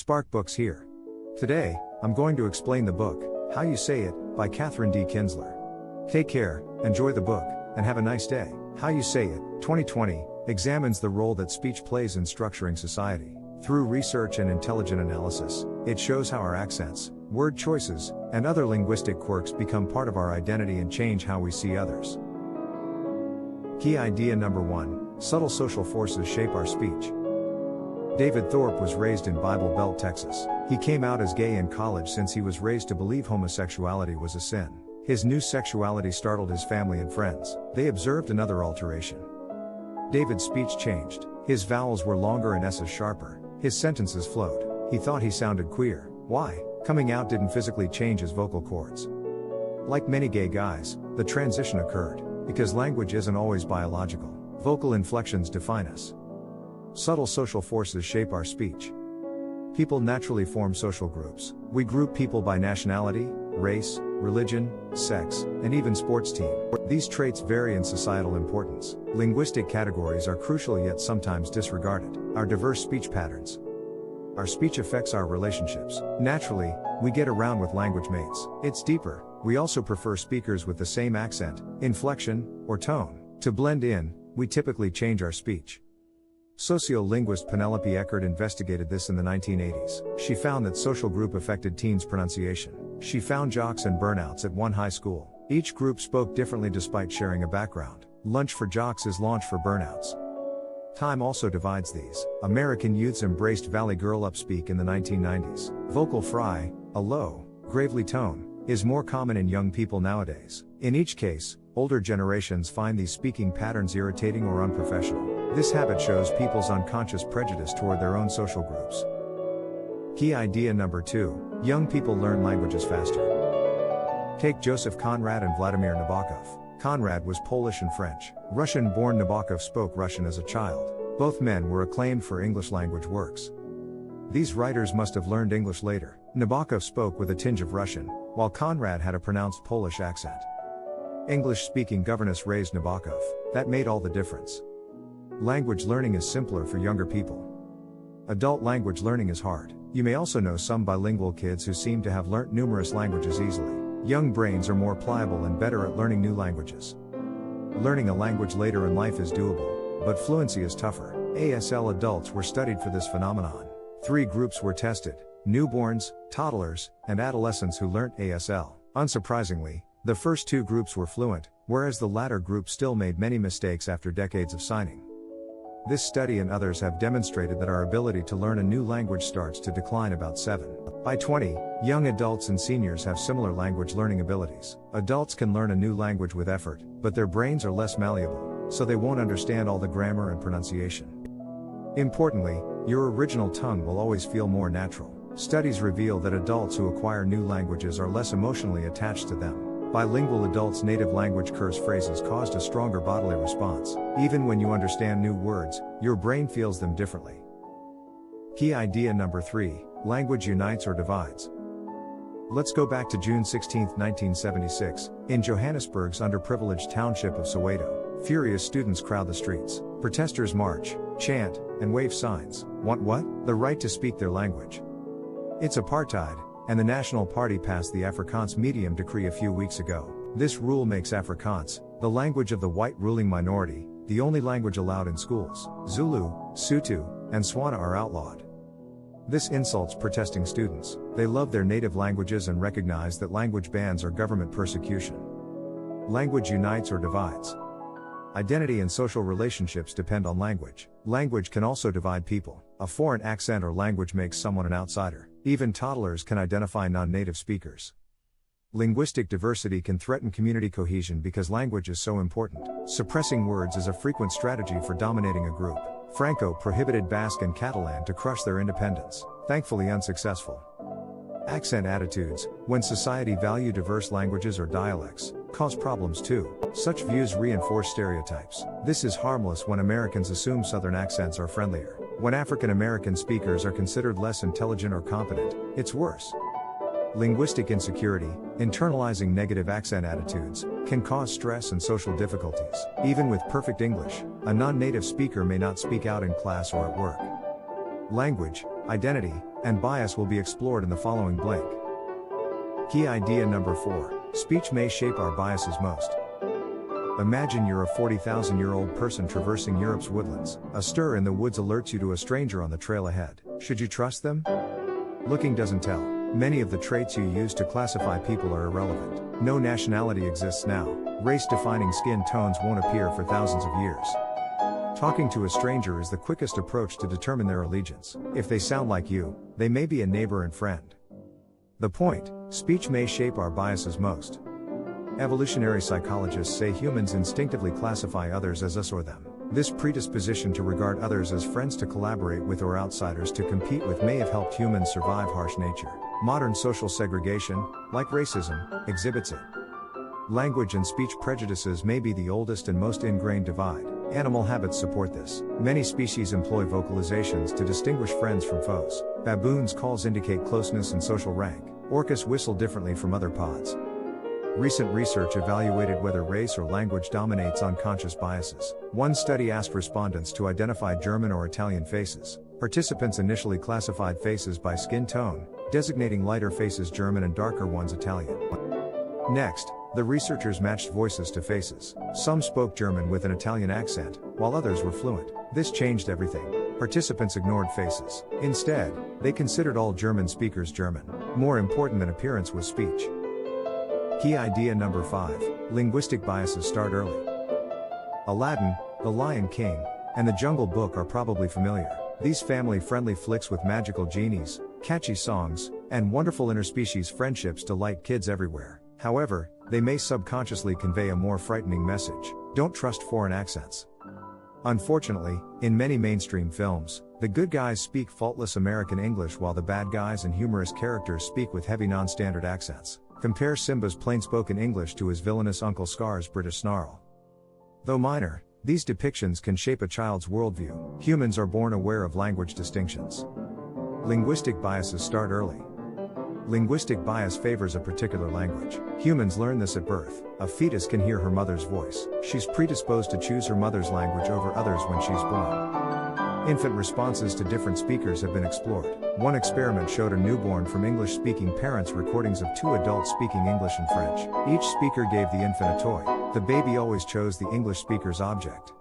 Spark Books here. Today, I'm going to explain the book, How You Say It, by Katherine Kinzler. Take care, enjoy the book, and have a nice day. How You Say It, 2020, examines the role that speech plays in structuring society. Through research and intelligent analysis, it shows how our accents, word choices, and other linguistic quirks become part of our identity and change how we see others. Key idea number 1, subtle social forces shape our speech. David Thorpe was raised in Bible Belt, Texas. He came out as gay in college since he was raised to believe homosexuality was a sin. His new sexuality startled his family and friends. They observed another alteration. David's speech changed. His vowels were longer and S's sharper. His sentences flowed. He thought he sounded queer. Why? Coming out didn't physically change his vocal cords. Like many gay guys, the transition occurred because language isn't always biological. Vocal inflections define us. Subtle social forces shape our speech. People naturally form social groups. We group people by nationality, race, religion, sex, and even sports team. These traits vary in societal importance. Linguistic categories are crucial yet sometimes disregarded. Our diverse speech patterns. Our speech affects our relationships. Naturally, we get around with language mates. It's deeper. We also prefer speakers with the same accent, inflection, or tone. To blend in, we typically change our speech. Sociolinguist Penelope Eckert investigated this in the 1980s. She found that social group affected teens' pronunciation. She found jocks and burnouts at one high school. Each group spoke differently despite sharing a background. Lunch for jocks is launch for burnouts. Time also divides these. American youths embraced Valley Girl upspeak in the 1990s. Vocal fry, a low, gravely tone, is more common in young people nowadays. In each case, older generations find these speaking patterns irritating or unprofessional. This habit shows people's unconscious prejudice toward their own social groups. Key idea number 2, young people learn languages faster. Take Joseph Conrad and Vladimir Nabokov. Conrad was Polish and French. Russian-born Nabokov spoke Russian as a child. Both men were acclaimed for English language works. These writers must have learned English later. Nabokov spoke with a tinge of Russian, while Conrad had a pronounced Polish accent. English-speaking governess raised Nabokov. That made all the difference. Language learning is simpler for younger people. Adult language learning is hard. You may also know some bilingual kids who seem to have learnt numerous languages easily. Young brains are more pliable and better at learning new languages. Learning a language later in life is doable, but fluency is tougher. ASL adults were studied for this phenomenon. 3 groups were tested: newborns, toddlers, and adolescents who learnt ASL. Unsurprisingly, the first 2 groups were fluent, whereas the latter group still made many mistakes after decades of signing. This study and others have demonstrated that our ability to learn a new language starts to decline about 7. By 20, young adults and seniors have similar language learning abilities. Adults can learn a new language with effort, but their brains are less malleable, so they won't understand all the grammar and pronunciation. Importantly, your original tongue will always feel more natural. Studies reveal that adults who acquire new languages are less emotionally attached to them. Bilingual adults' native language curse phrases caused a stronger bodily response. Even when you understand new words, your brain feels them differently. Key idea number 3, language unites or divides. Let's go back to June 16, 1976, in Johannesburg's underprivileged township of Soweto. Furious students crowd the streets. Protesters march, chant, and wave signs. Want what? The right to speak their language. It's apartheid, and the National Party passed the Afrikaans Medium Decree a few weeks ago. This rule makes Afrikaans, the language of the white ruling minority, the only language allowed in schools. Zulu, Sotho, and Swana are outlawed. This insults protesting students. They love their native languages and recognize that language bans are government persecution. Language unites or divides. Identity and social relationships depend on language. Language can also divide people. A foreign accent or language makes someone an outsider. Even toddlers can identify non-native speakers. Linguistic diversity can threaten community cohesion because language is so important. Suppressing words is a frequent strategy for dominating a group. Franco prohibited Basque and Catalan to crush their independence, thankfully unsuccessful. Accent attitudes, when society value diverse languages or dialects, cause problems too. Such views reinforce stereotypes. This is harmless when Americans assume Southern accents are friendlier. When African American speakers are considered less intelligent or competent, it's worse. Linguistic insecurity, internalizing negative accent attitudes, can cause stress and social difficulties. Even with perfect English, a non-native speaker may not speak out in class or at work. Language, identity, and bias will be explored in the following blank. Key idea number 4. Speech may shape our biases most. Imagine you're a 40,000-year-old person traversing Europe's woodlands. A stir in the woods alerts you to a stranger on the trail ahead. Should you trust them? Looking doesn't tell. Many of the traits you use to classify people are irrelevant. No nationality exists now. Race-defining skin tones won't appear for thousands of years. Talking to a stranger is the quickest approach to determine their allegiance. If they sound like you, they may be a neighbor and friend. The point: speech may shape our biases most. Evolutionary psychologists say humans instinctively classify others as us or them. This predisposition to regard others as friends, to collaborate with, or outsiders to compete with may have helped humans survive harsh nature. Modern social segregation, like racism, exhibits it. Language and speech prejudices may be the oldest and most ingrained divide. Animal habits support this. Many species employ vocalizations to distinguish friends from foes. Baboons' calls indicate closeness and social rank. Orcas whistle differently from other pods. Recent research evaluated whether race or language dominates unconscious biases. One study asked respondents to identify German or Italian faces. Participants initially classified faces by skin tone, designating lighter faces German and darker ones Italian. Next, the researchers matched voices to faces. Some spoke German with an Italian accent, while others were fluent. This changed everything. Participants ignored faces. Instead, they considered all German speakers German. More important than appearance was speech. Key idea number 5. Linguistic biases start early. Aladdin, The Lion King, and The Jungle Book are probably familiar. These family-friendly flicks with magical genies, catchy songs, and wonderful interspecies friendships delight kids everywhere. However, they may subconsciously convey a more frightening message: don't trust foreign accents. Unfortunately, in many mainstream films, the good guys speak faultless American English while the bad guys and humorous characters speak with heavy non-standard accents. Compare Simba's plain-spoken English to his villainous Uncle Scar's British snarl. Though minor, these depictions can shape a child's worldview. Humans are born aware of language distinctions. Linguistic biases start early. Linguistic bias favors a particular language. Humans learn this at birth. A fetus can hear her mother's voice. She's predisposed to choose her mother's language over others when she's born. Infant responses to different speakers have been explored. One experiment showed a newborn from English-speaking parents recordings of 2 adults speaking English and French. Each speaker gave the infant a toy. The baby always chose the English speaker's object.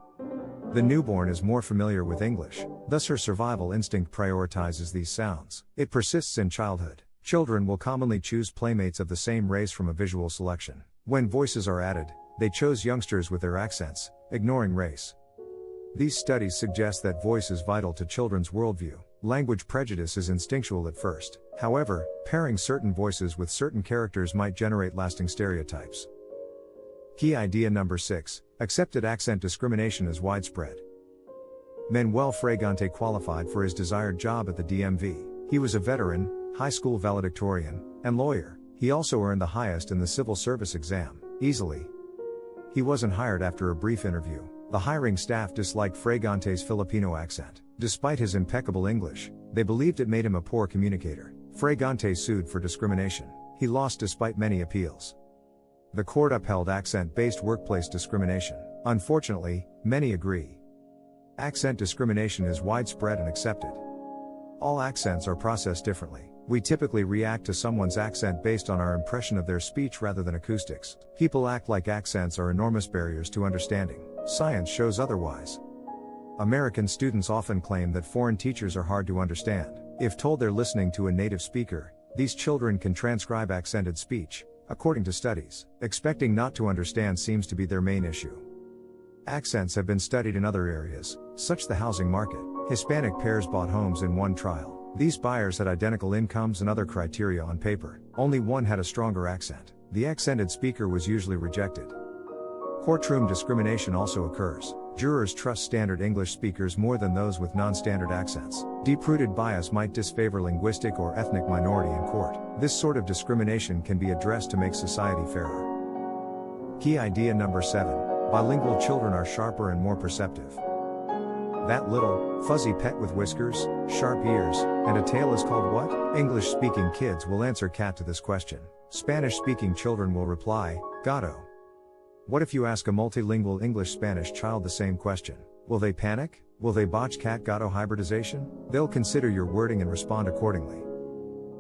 The newborn is more familiar with English, thus her survival instinct prioritizes these sounds. It persists in childhood. Children will commonly choose playmates of the same race from a visual selection. When voices are added, they chose youngsters with their accents, ignoring race. These studies suggest that voice is vital to children's worldview. Language prejudice is instinctual at first. However, pairing certain voices with certain characters might generate lasting stereotypes. Key idea number 6. Accepted accent discrimination is widespread. Manuel Fragante qualified for his desired job at the DMV. He was a veteran, high school valedictorian, and lawyer. He also earned the highest in the civil service exam, easily. He wasn't hired after a brief interview. The hiring staff disliked Fragante's Filipino accent. Despite his impeccable English, they believed it made him a poor communicator. Fragante sued for discrimination. He lost despite many appeals. The court upheld accent-based workplace discrimination. Unfortunately, many agree. Accent discrimination is widespread and accepted. All accents are processed differently. We typically react to someone's accent based on our impression of their speech rather than acoustics. People act like accents are enormous barriers to understanding. Science shows otherwise. American students often claim that foreign teachers are hard to understand. If told they're listening to a native speaker, these children can transcribe accented speech, according to studies. Expecting not to understand seems to be their main issue. Accents have been studied in other areas, such as the housing market. Hispanic pairs bought homes in one trial. These buyers had identical incomes and other criteria on paper. Only one had a stronger accent. The accented speaker was usually rejected. Courtroom discrimination also occurs. Jurors trust standard English speakers more than those with non-standard accents. Deep-rooted bias might disfavor linguistic or ethnic minority in court. This sort of discrimination can be addressed to make society fairer. Key idea number 7. Bilingual children are sharper and more perceptive. That little, fuzzy pet with whiskers, sharp ears, and a tail is called what? English-speaking kids will answer cat to this question. Spanish-speaking children will reply, gato. What if you ask a multilingual English-Spanish child the same question? Will they panic? Will they botch cat-gato hybridization? They'll consider your wording and respond accordingly.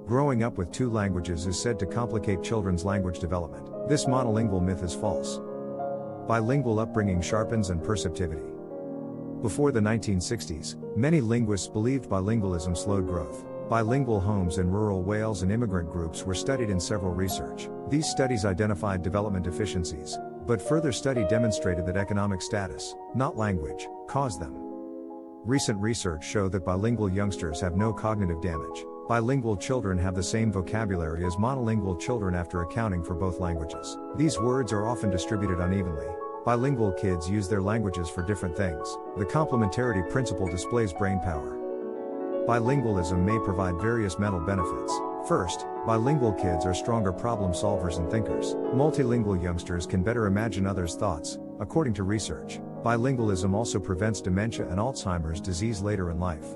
Growing up with two languages is said to complicate children's language development. This monolingual myth is false. Bilingual upbringing sharpens and perceptivity. Before the 1960s, many linguists believed bilingualism slowed growth. Bilingual homes in rural Wales and immigrant groups were studied in several research. These studies identified development deficiencies, but further study demonstrated that economic status, not language, caused them. Recent research showed that bilingual youngsters have no cognitive damage. Bilingual children have the same vocabulary as monolingual children after accounting for both languages. These words are often distributed unevenly. Bilingual kids use their languages for different things. The complementarity principle displays brain power. Bilingualism may provide various mental benefits. First, bilingual kids are stronger problem solvers and thinkers. Multilingual youngsters can better imagine others' thoughts, according to research. Bilingualism also prevents dementia and Alzheimer's disease later in life.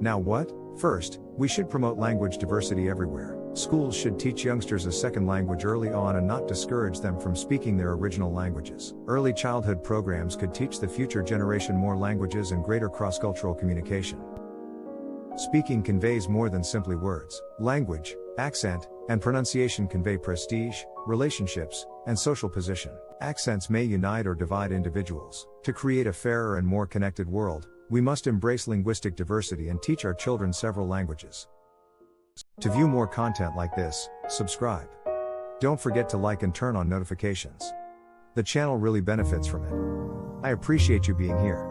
Now what? First, we should promote language diversity everywhere. Schools should teach youngsters a second language early on and not discourage them from speaking their original languages. Early childhood programs could teach the future generation more languages and greater cross-cultural communication. Speaking conveys more than simply words. Language, accent, and pronunciation convey prestige, relationships, and social position. Accents may unite or divide individuals. To create a fairer and more connected world, we must embrace linguistic diversity and teach our children several languages. To view more content like this, subscribe. Don't forget to like and turn on notifications. The channel really benefits from it. I appreciate you being here.